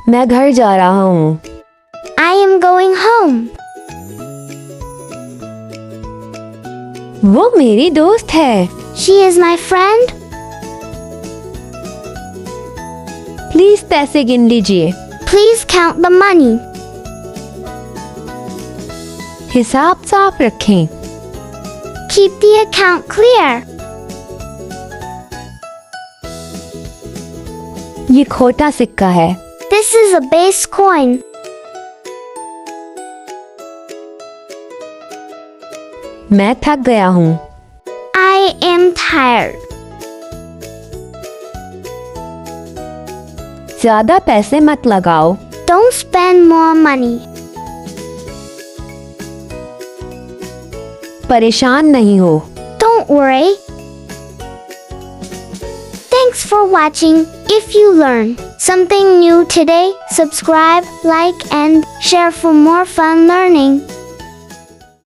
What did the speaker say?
मैं घर जा रहा हूँ। I am going home. वो मेरी दोस्त है। She is my friend. Please पैसे गिन लीजिए। Please count the money. हिसाब साफ रखें। Keep the account clear. ये खोटा सिक्का है। This is a base coin. मैं थक गया हूँ। I am tired. ज्यादा पैसे मत लगाओ। Don't spend more money. परेशान नहीं हो। Don't worry. Thanks for watching. If you learn something new today, subscribe, like, and share for more fun learning.